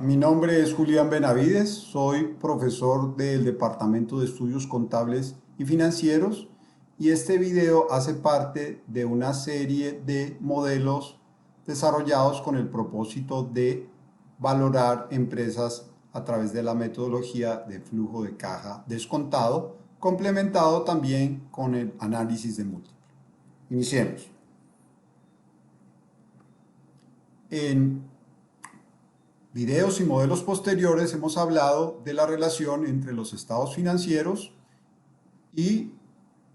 Mi nombre es Julián Benavides, soy profesor del Departamento de Estudios Contables y Financieros y este video hace parte de una serie de modelos desarrollados con el propósito de valorar empresas a través de la metodología de flujo de caja descontado, complementado también con el análisis de múltiplo. Iniciemos. En videos y modelos posteriores hemos hablado de la relación entre los estados financieros y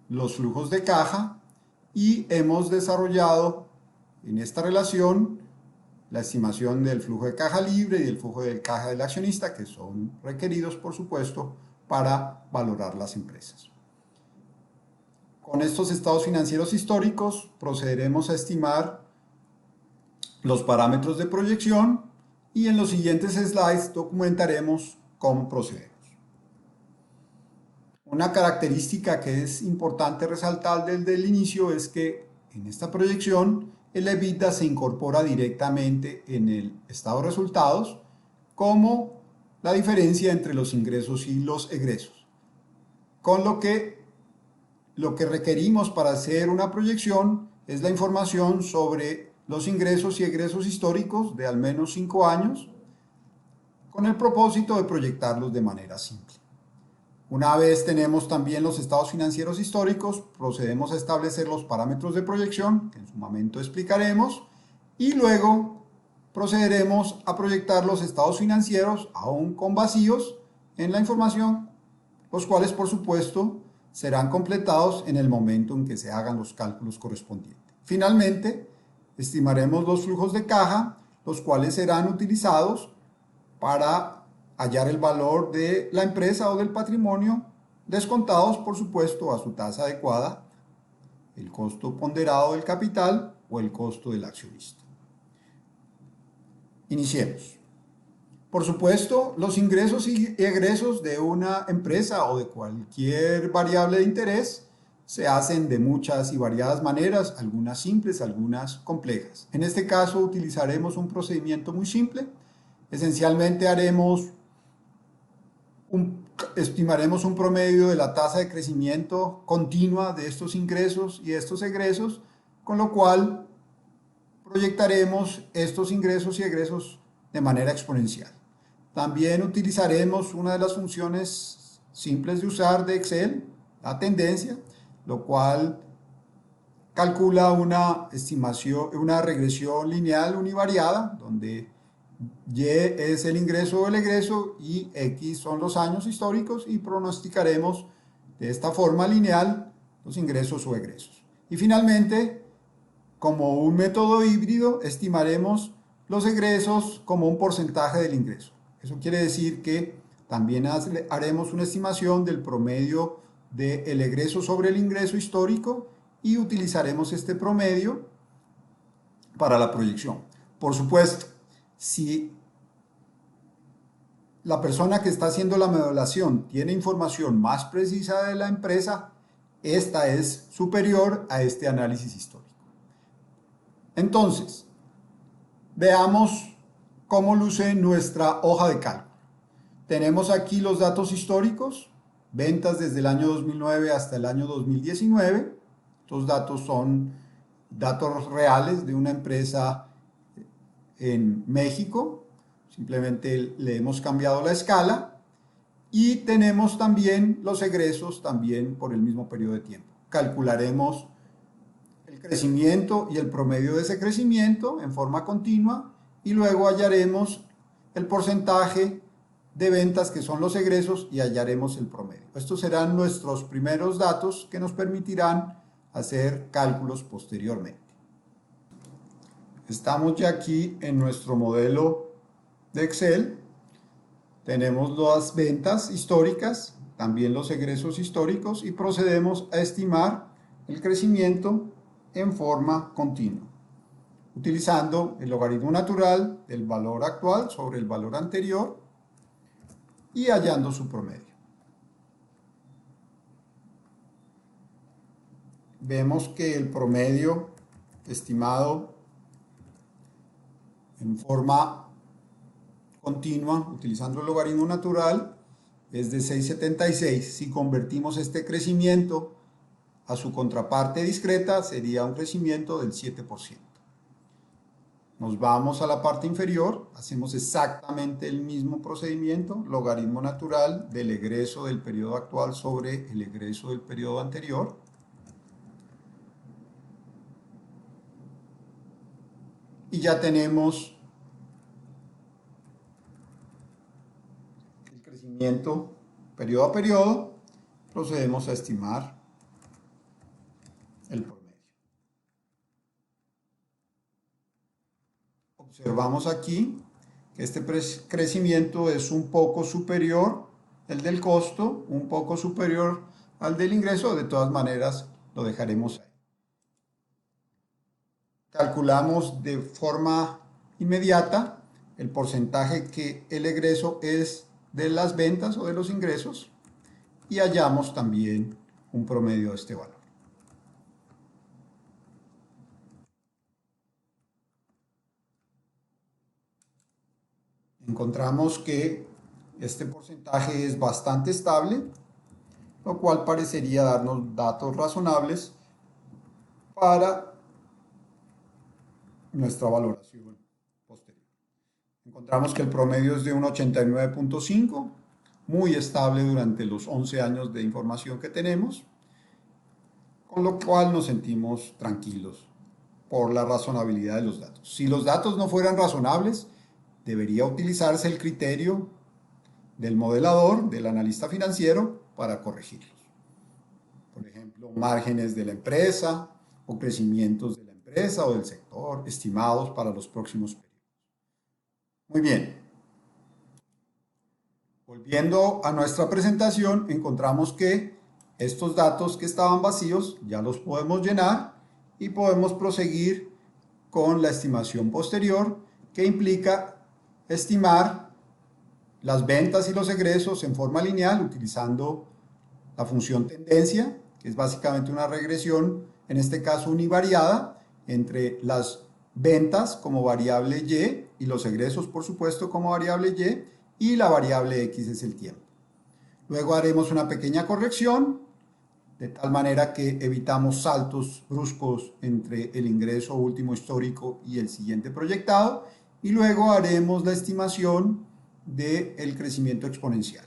los flujos de caja y hemos desarrollado en esta relación la estimación del flujo de caja libre y del flujo de caja del accionista, que son requeridos, por supuesto, para valorar las empresas. Con estos estados financieros históricos procederemos a estimar los parámetros de proyección y en los siguientes slides documentaremos cómo procedemos. Una característica que es importante resaltar desde el inicio es que en esta proyección el EBITDA se incorpora directamente en el estado de resultados como la diferencia entre los ingresos y los egresos. Con lo que requerimos para hacer una proyección es la información sobre los ingresos y egresos históricos de al menos 5 años con el propósito de proyectarlos de manera simple. Una vez tenemos también los estados financieros históricos, procedemos a establecer los parámetros de proyección, que en su momento explicaremos, y luego procederemos a proyectar los estados financieros, aún con vacíos en la información, los cuales por supuesto serán completados en el momento en que se hagan los cálculos correspondientes. Finalmente, estimaremos los flujos de caja, los cuales serán utilizados para hallar el valor de la empresa o del patrimonio, descontados, por supuesto, a su tasa adecuada, el costo ponderado del capital o el costo del accionista. Iniciemos. Por supuesto, los ingresos y egresos de una empresa o de cualquier variable de interés se hacen de muchas y variadas maneras, algunas simples, algunas complejas. En este caso utilizaremos un procedimiento muy simple. Esencialmente estimaremos un promedio de la tasa de crecimiento continua de estos ingresos y de estos egresos, con lo cual proyectaremos estos ingresos y egresos de manera exponencial. También utilizaremos una de las funciones simples de usar de Excel, la tendencia, lo cual calcula una estimación, una regresión lineal univariada, donde Y es el ingreso o el egreso y X son los años históricos y pronosticaremos de esta forma lineal los ingresos o egresos. Y finalmente, como un método híbrido, estimaremos los egresos como un porcentaje del ingreso. Eso quiere decir que también haremos una estimación del promedio del egreso sobre el ingreso histórico y utilizaremos este promedio para la proyección. Por supuesto, si la persona que está haciendo la modelación tiene información más precisa de la empresa, esta es superior a este análisis histórico. Entonces, veamos cómo luce nuestra hoja de cálculo. Tenemos aquí los datos históricos, ventas desde el año 2009 hasta el año 2019. Estos datos son datos reales de una empresa en México, simplemente le hemos cambiado la escala y tenemos también los egresos también por el mismo periodo de tiempo. Calcularemos el crecimiento y el promedio de ese crecimiento en forma continua y luego hallaremos el porcentaje de ventas que son los egresos y hallaremos el promedio. Estos serán nuestros primeros datos que nos permitirán hacer cálculos posteriormente. Estamos ya aquí en nuestro modelo de Excel. Tenemos las ventas históricas, también los egresos históricos y procedemos a estimar el crecimiento en forma continua, utilizando el logaritmo natural del valor actual sobre el valor anterior y hallando su promedio. Vemos que el promedio estimado en forma continua utilizando el logaritmo natural es de 6,76. Si convertimos este crecimiento a su contraparte discreta, sería un crecimiento del 7%. Nos vamos a la parte inferior, hacemos exactamente el mismo procedimiento, logaritmo natural del egreso del periodo actual sobre el egreso del periodo anterior. Y ya tenemos el crecimiento periodo a periodo. Procedemos a estimar el promedio. Observamos aquí que este crecimiento es un poco superior al del costo, un poco superior al del ingreso. De todas maneras, lo dejaremos ahí. Calculamos de forma inmediata el porcentaje que el egreso es de las ventas o de los ingresos y hallamos también un promedio de este valor. Encontramos que este porcentaje es bastante estable, lo cual parecería darnos datos razonables para nuestra valoración posterior. Encontramos que el promedio es de un 89.5, muy estable durante los 11 años de información que tenemos, con lo cual nos sentimos tranquilos por la razonabilidad de los datos. Si los datos no fueran razonables, debería utilizarse el criterio del modelador, del analista financiero, para corregirlos. Por ejemplo, márgenes de la empresa o crecimientos de la empresa o del sector estimados para los próximos periodos. Muy bien. Volviendo a nuestra presentación, encontramos que estos datos que estaban vacíos ya los podemos llenar y podemos proseguir con la estimación posterior, que implica estimar las ventas y los egresos en forma lineal utilizando la función tendencia, que es básicamente una regresión, en este caso univariada, entre las ventas como variable y los egresos, por supuesto, como variable y la variable x es el tiempo. Luego haremos una pequeña corrección, de tal manera que evitamos saltos bruscos entre el ingreso último histórico y el siguiente proyectado, y luego haremos la estimación del crecimiento exponencial.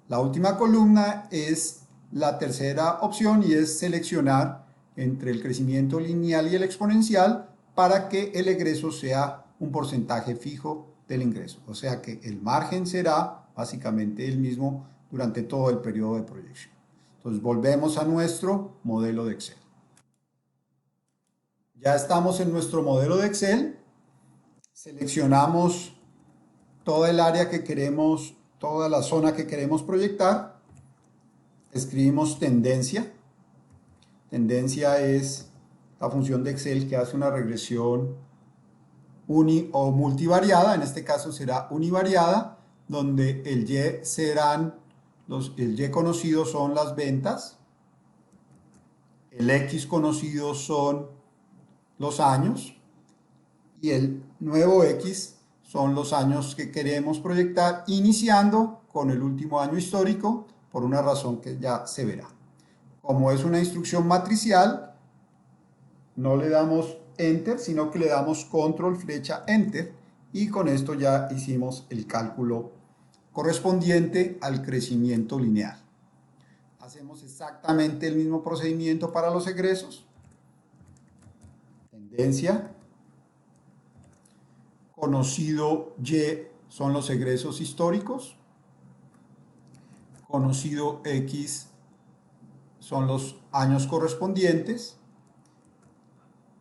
La última columna es la tercera opción y es seleccionar entre el crecimiento lineal y el exponencial para que el egreso sea un porcentaje fijo del ingreso. O sea que el margen será básicamente el mismo durante todo el periodo de proyección. Entonces volvemos a nuestro modelo de Excel. Ya estamos en nuestro modelo de Excel. Seleccionamos toda el área que queremos, toda la zona que queremos proyectar. Escribimos tendencia. Tendencia es la función de Excel que hace una regresión uni o multivariada. En este caso será univariada, donde el Y serán el Y conocido son las ventas, el X conocido son los años y el nuevo X son los años que queremos proyectar, iniciando con el último año histórico, por una razón que ya se verá. Como es una instrucción matricial, no le damos Enter, sino que le damos Control flecha Enter, y con esto ya hicimos el cálculo correspondiente al crecimiento lineal. Hacemos exactamente el mismo procedimiento para los egresos. Tendencia. Conocido Y son los egresos históricos. Conocido X son los años correspondientes.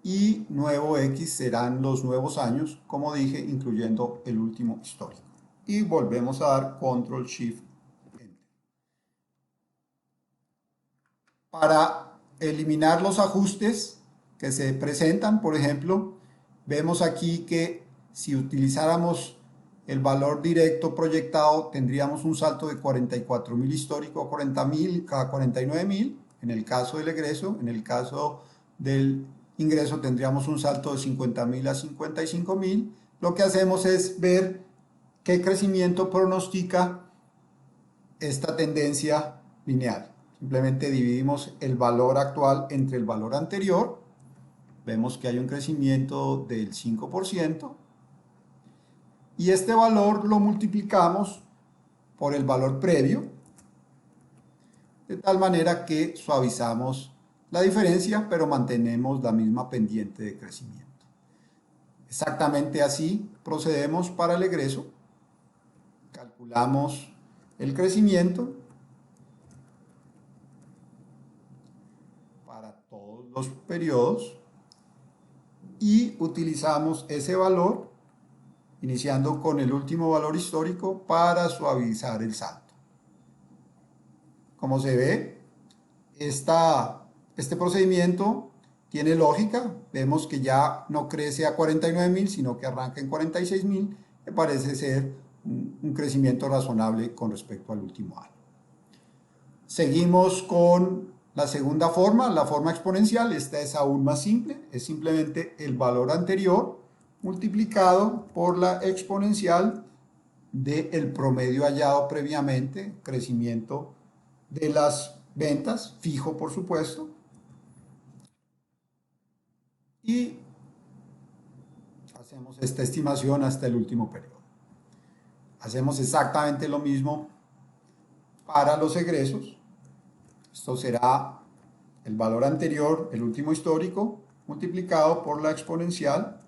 Y nuevo X serán los nuevos años, como dije, incluyendo el último histórico. Y volvemos a dar Control Shift Enter. Para eliminar los ajustes que se presentan, por ejemplo, vemos aquí que si utilizáramos el valor directo proyectado, tendríamos un salto de 44.000 histórico a 49.000 en el caso del egreso. En el caso del ingreso tendríamos un salto de 50.000 a 55.000. Lo que hacemos es ver ¿qué crecimiento pronostica esta tendencia lineal? Simplemente dividimos el valor actual entre el valor anterior. Vemos que hay un crecimiento del 5%. Y este valor lo multiplicamos por el valor previo, de tal manera que suavizamos la diferencia, pero mantenemos la misma pendiente de crecimiento. Exactamente así procedemos para el egreso. Calculamos el crecimiento para todos los periodos y utilizamos ese valor, iniciando con el último valor histórico, para suavizar el salto. Como se ve, este procedimiento tiene lógica. Vemos que ya no crece a 49.000, sino que arranca en 46.000, que parece ser un crecimiento razonable con respecto al último año. Seguimos con la segunda forma, la forma exponencial. Esta es aún más simple, es simplemente el valor anterior multiplicado por la exponencial del promedio hallado previamente, crecimiento de las ventas, fijo por supuesto, y hacemos esta estimación hasta el último periodo. Hacemos exactamente lo mismo para los egresos. Esto será el valor anterior, el último histórico, multiplicado por la exponencial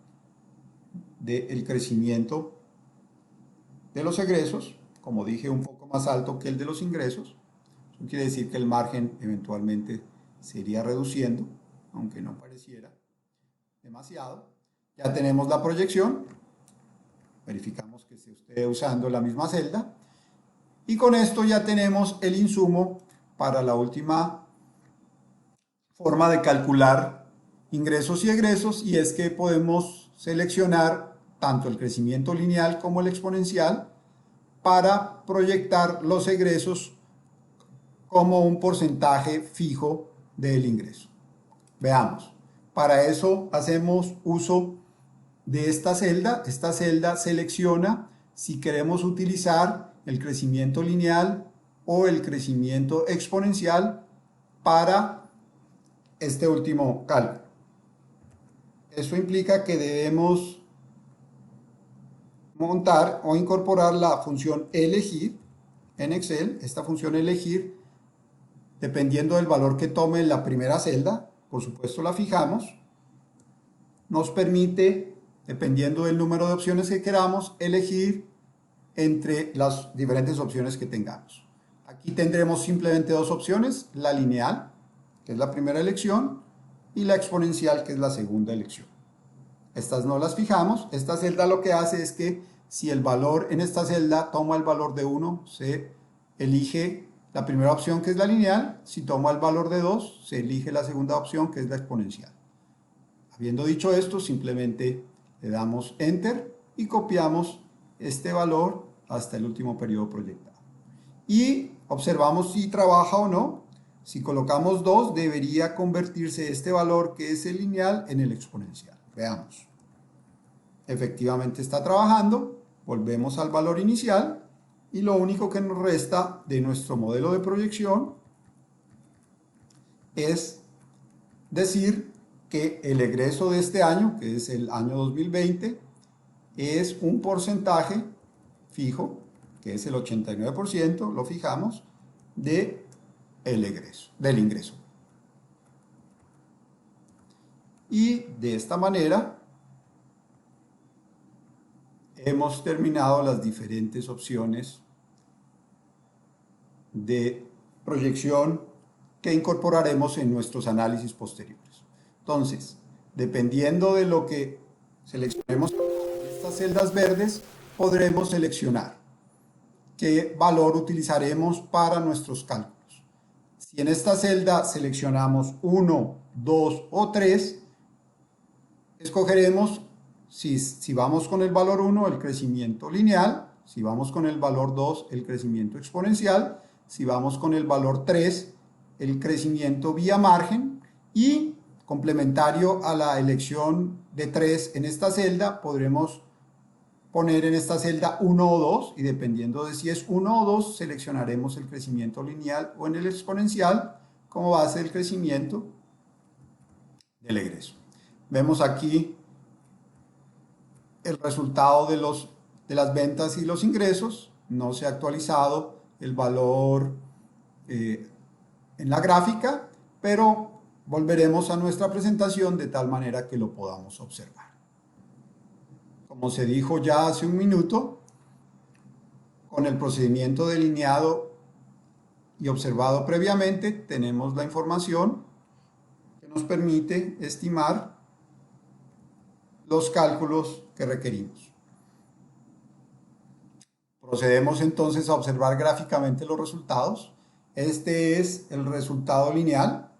del crecimiento de los egresos, como dije, un poco más alto que el de los ingresos. Eso quiere decir que el margen eventualmente se iría reduciendo, aunque no pareciera demasiado. Ya tenemos la proyección, verificamos que se esté usando la misma celda, y con esto ya tenemos el insumo para la última forma de calcular ingresos y egresos, y es que podemos seleccionar tanto el crecimiento lineal como el exponencial para proyectar los egresos como un porcentaje fijo del ingreso. Veamos, para eso hacemos uso de esta celda. Esta celda selecciona si queremos utilizar el crecimiento lineal o el crecimiento exponencial para este último cálculo. Eso implica que debemos montar o incorporar la función elegir en Excel. Esta función elegir, dependiendo del valor que tome la primera celda, por supuesto la fijamos, nos permite, dependiendo del número de opciones que queramos, elegir entre las diferentes opciones que tengamos. Aquí tendremos simplemente dos opciones: la lineal, que es la primera elección, y la exponencial, que es la segunda elección. Estas no las fijamos. Esta celda lo que hace es que si el valor en esta celda toma el valor de 1, se elige la primera opción, que es la lineal. Si toma el valor de 2, se elige la segunda opción, que es la exponencial. Habiendo dicho esto, simplemente le damos Enter y copiamos este valor hasta el último periodo proyectado. Y observamos si trabaja o no. Si colocamos 2, debería convertirse este valor, que es el lineal, en el exponencial. Veamos. Efectivamente está trabajando. Volvemos al valor inicial y lo único que nos resta de nuestro modelo de proyección es decir que el egreso de este año, que es el año 2020, es un porcentaje fijo, que es el 89%, lo fijamos, del ingreso. Y de esta manera hemos terminado las diferentes opciones de proyección que incorporaremos en nuestros análisis posteriores. Entonces, dependiendo de lo que seleccionemos en estas celdas verdes, podremos seleccionar qué valor utilizaremos para nuestros cálculos. Si en esta celda seleccionamos 1, 2 o 3, escogeremos si vamos con el valor 1, el crecimiento lineal; si vamos con el valor 2, el crecimiento exponencial; si vamos con el valor 3, el crecimiento vía margen; y complementario a la elección de 3 en esta celda, podremos poner en esta celda 1 o 2 y dependiendo de si es 1 o 2 seleccionaremos el crecimiento lineal o en el exponencial como base del crecimiento del egreso. Vemos aquí el resultado de las ventas y los ingresos. No se ha actualizado el valor en la gráfica, pero volveremos a nuestra presentación de tal manera que lo podamos observar. Como se dijo ya hace un minuto, con el procedimiento delineado y observado previamente, tenemos la información que nos permite estimar los cálculos que requerimos. Procedemos entonces a observar gráficamente los resultados. Este es el resultado lineal.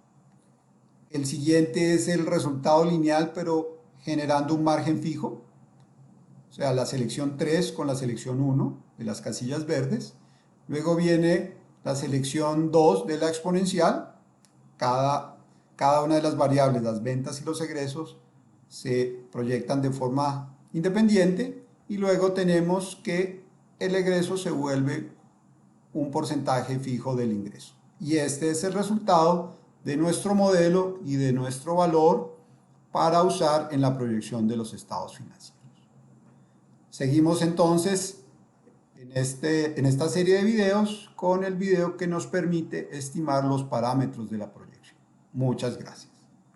El siguiente es el resultado lineal, pero generando un margen fijo. O sea, la selección 3 con la selección 1 de las casillas verdes. Luego viene la selección 2 de la exponencial. Cada una de las variables, las ventas y los egresos, se proyectan de forma independiente. Y luego tenemos que el egreso se vuelve un porcentaje fijo del ingreso. Y este es el resultado de nuestro modelo y de nuestro valor para usar en la proyección de los estados financieros. Seguimos entonces en esta serie de videos con el video que nos permite estimar los parámetros de la proyección. Muchas gracias.